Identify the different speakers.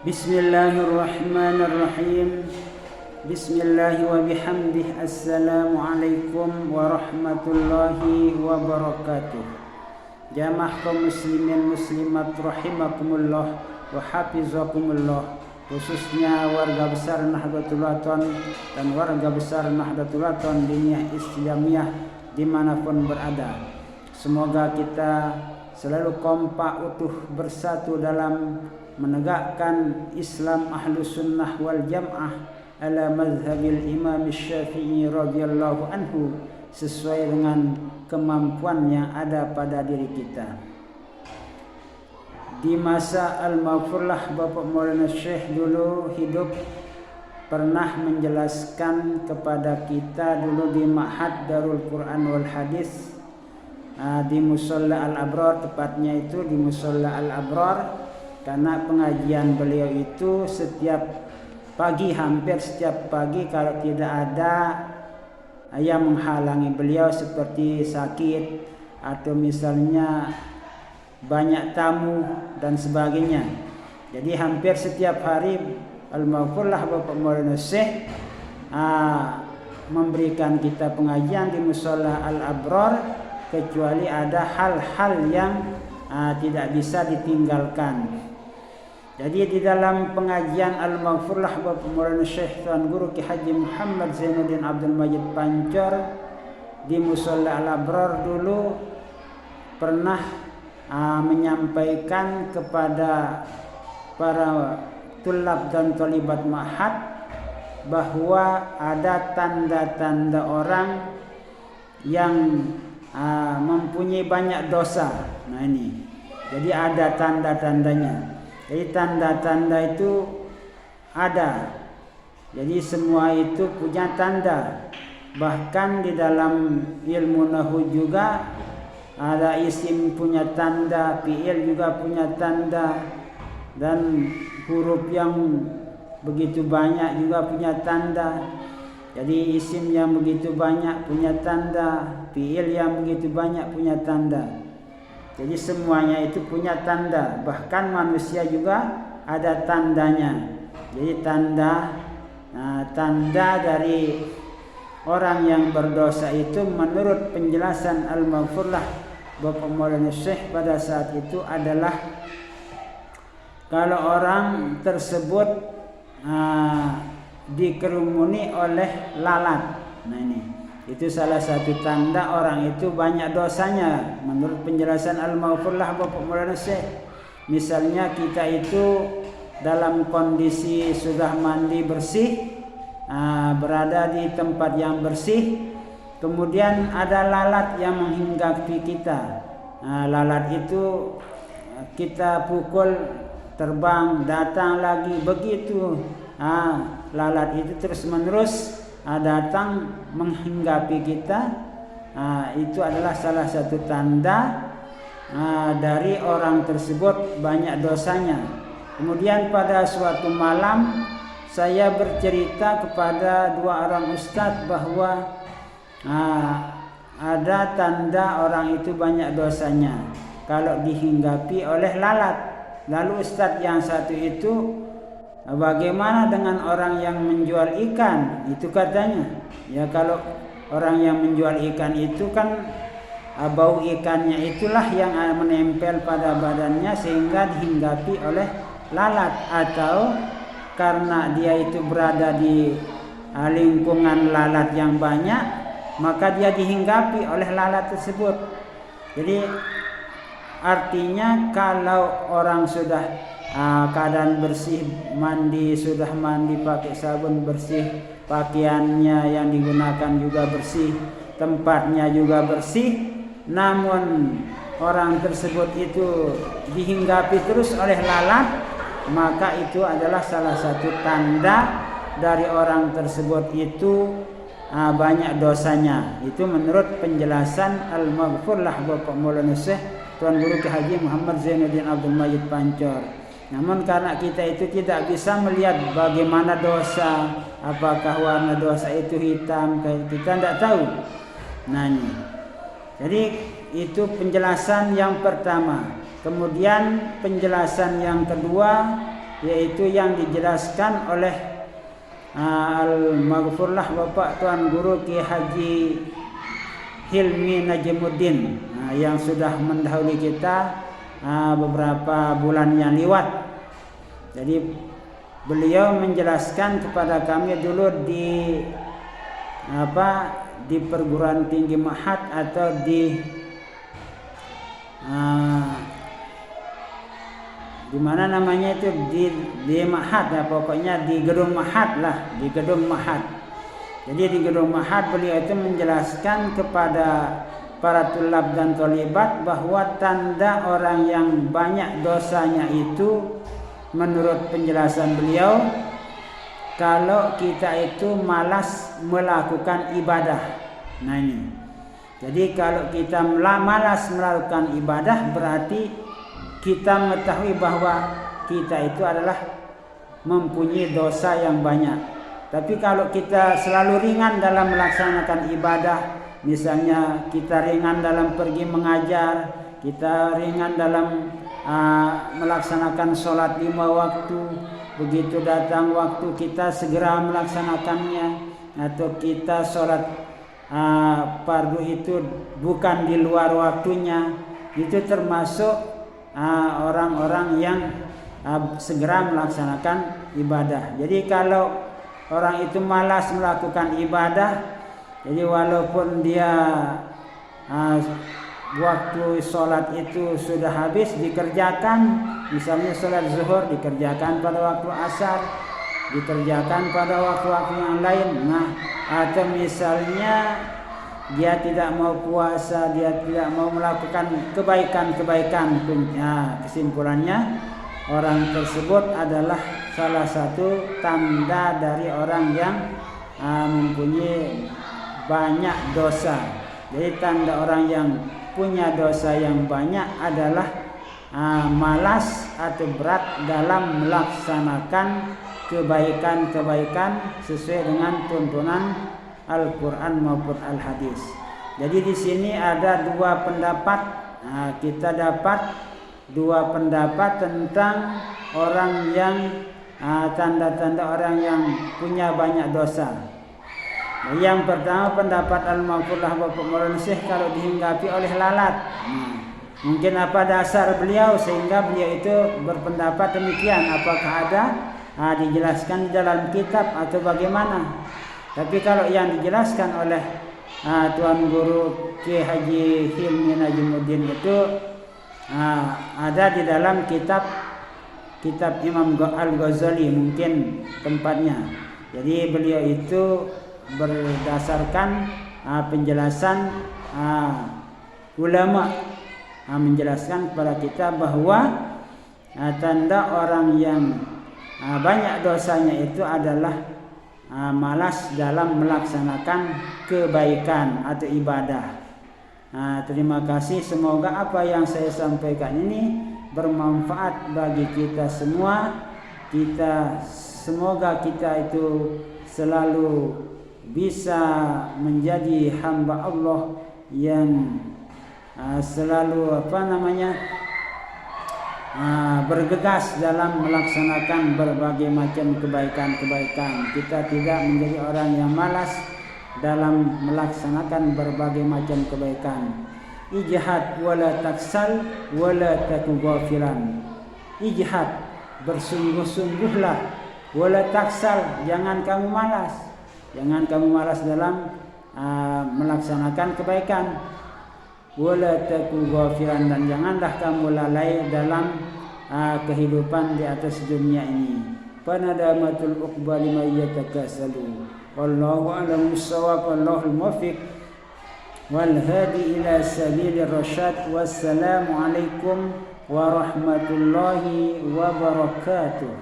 Speaker 1: Bismillahirrahmanirrahim. Bismillahi wa bihamdih. Assalamualaikum warahmatullahi wabarakatuh. Jamaah kaum muslimin muslimat rahimakumullah wa hafizakumullah, khususnya warga besar Nahdlatul Wathon dan warga besar Nahdlatul Wathon Diniyah Islamiyah dimanapun berada. Semoga kita selalu kompak utuh bersatu dalam menegakkan Islam Ahlus Sunnah wal Jamaah ala mazhabil Imam Syafi'i radhiyallahu anhu, sesuai dengan kemampuan yang ada pada diri kita. Di masa Al-Maghfurlah, Bapak Maulana Syekh dulu hidup pernah menjelaskan kepada kita dulu di Ma'had Darul Quran wal Hadis, di Musholla Al-Abrar, tepatnya itu di Musholla Al-Abrar. Karena pengajian beliau itu setiap pagi, hampir setiap pagi, kalau tidak ada yang menghalangi beliau seperti sakit atau misalnya banyak tamu dan sebagainya. Jadi hampir setiap hari Al-Maghfurlah Bapak Maulana Syekh memberikan kita pengajian di Musholla Al-Abrar, kecuali ada hal-hal yang tidak bisa ditinggalkan. Jadi di dalam pengajian Al-Maghfurlah Bapak Maulana Syekh Tuan Guru Ki Haji Muhammad Zainuddin Abdul Majid Pancor di Musholla Al-Abrar dulu pernah menyampaikan kepada para tulab dan talibat ma'had bahwa ada tanda-tanda orang yang mempunyai banyak dosa. Nah ini, jadi ada tanda-tandanya. Jadi tanda-tanda itu ada. Jadi semua itu punya tanda. Bahkan di dalam ilmu nahwu juga ada isim punya tanda, fi'il juga punya tanda, dan huruf yang begitu banyak juga punya tanda. Jadi isim yang begitu banyak punya tanda, fi'il yang begitu banyak punya tanda. Jadi semuanya itu punya tanda. Bahkan manusia juga ada tandanya. Jadi tanda dari orang yang berdosa itu menurut penjelasan Al-Maghfurlah Bapak Maulana Syekh pada saat itu adalah kalau orang tersebut dikerumuni oleh lalat. Nah ini, itu salah satu tanda orang itu banyak dosanya menurut penjelasan Al-Maghfurlah Bapak Maulana Syekh. Misalnya kita itu dalam kondisi sudah mandi bersih, berada di tempat yang bersih, kemudian ada lalat yang menghinggapi kita. Lalat itu kita pukul, terbang, datang lagi, begitu. Lalat itu terus menerus datang menghinggapi kita. Itu adalah salah satu tanda dari orang tersebut banyak dosanya. Kemudian pada suatu malam saya bercerita kepada dua orang ustadz bahwa ada tanda orang itu banyak dosanya kalau dihinggapi oleh lalat. Lalu ustadz yang satu itu, bagaimana dengan orang yang menjual ikan? Itu katanya, ya kalau orang yang menjual ikan itu kan bau ikannya itulah yang menempel pada badannya sehingga dihinggapi oleh lalat, atau karena dia itu berada di lingkungan lalat yang banyak, maka dia dihinggapi oleh lalat tersebut. Jadi artinya kalau orang sudah keadaan bersih, sudah mandi pakai sabun bersih, pakaiannya yang digunakan juga bersih, tempatnya juga bersih, namun orang tersebut itu dihinggapi terus oleh lalat, maka itu adalah salah satu tanda dari orang tersebut itu banyak dosanya. Itu menurut penjelasan Al-Maghfurlah Bapak Maulana Syekh Tuan Guru Ki Haji Muhammad Zainuddin Abdul Majid Pancor. Namun karena kita itu tidak bisa melihat bagaimana dosa, apakah warna dosa itu hitam, kita tidak tahu. Nah ini, jadi itu penjelasan yang pertama. Kemudian penjelasan yang kedua, yaitu yang dijelaskan oleh Al-Maghfurlah Bapak Tuan Guru Ki Haji Hilmi Najmuddin yang sudah mendahului kita beberapa bulan yang lewat. Jadi beliau menjelaskan kepada kami dulu di perguruan tinggi Mahat atau di mana namanya itu di Mahat ya, pokoknya di gedung Mahat lah, di gedung Mahat. Jadi di gedung Mahat beliau itu menjelaskan kepada para tulab dan tolibat bahwa tanda orang yang banyak dosanya itu menurut penjelasan beliau, kalau kita itu malas melakukan ibadah. Nah ini. Jadi kalau kita malas melakukan ibadah, berarti kita mengetahui bahwa kita itu adalah mempunyai dosa yang banyak. Tapi kalau kita selalu ringan dalam melaksanakan ibadah, misalnya kita ringan dalam pergi mengajar, kita ringan dalam melaksanakan sholat 5 waktu, begitu datang waktu kita segera melaksanakannya, atau kita sholat fardu itu bukan di luar waktunya, itu termasuk orang-orang yang segera melaksanakan ibadah. Jadi kalau orang itu malas melakukan ibadah, jadi walaupun dia waktu sholat itu sudah habis dikerjakan, misalnya sholat zuhur dikerjakan pada waktu asar, dikerjakan pada waktu-waktu yang lain. Nah, atau misalnya dia tidak mau puasa, dia tidak mau melakukan kebaikan-kebaikan, kesimpulannya orang tersebut adalah salah satu tanda dari orang yang mempunyai banyak dosa. Jadi tanda orang yang punya dosa yang banyak adalah malas atau berat dalam melaksanakan kebaikan-kebaikan sesuai dengan tuntunan Al-Quran maupun Al-Hadis. Jadi di sini ada dua pendapat. Kita dapat dua pendapat tentang orang yang tanda-tanda orang yang punya banyak dosa. Yang pertama pendapat Al-Maghfurlah Bapak Maulana Syekh kalau dihinggapi oleh lalat. Mungkin apa dasar beliau sehingga beliau itu berpendapat demikian? Apakah ada dijelaskan di dalam kitab atau bagaimana? Tapi kalau yang dijelaskan oleh Tuan Guru Ki Haji Hilmi Najmuddin itu ada di dalam kitab Imam Al-Ghazali mungkin tempatnya. Jadi beliau itu berdasarkan penjelasan ulama menjelaskan kepada kita bahwa tanda orang yang banyak dosanya itu adalah malas dalam melaksanakan kebaikan atau ibadah. Terima kasih, semoga apa yang saya sampaikan ini bermanfaat bagi kita semua. Semoga kita itu selalu bisa menjadi hamba Allah yang selalu bergegas dalam melaksanakan berbagai macam kebaikan-kebaikan. Kita tidak menjadi orang yang malas dalam melaksanakan berbagai macam kebaikan. Ijhad wala taksal wala taku ghafilan. Ijhad, bersungguh-sungguhlah, wala taksal, jangan kamu malas. Jangan kamu malas dalam melaksanakan kebaikan. Wala taku ghafilan, dan janganlah kamu lalai dalam kehidupan di atas dunia ini. Panadamatul uqba liman yatakasalu. Wallahu a'lam bissawab, wallahul muwaffiq wal hadi ila sabilir rasyad. Wassalamu alaikum warahmatullahi wabarakatuh.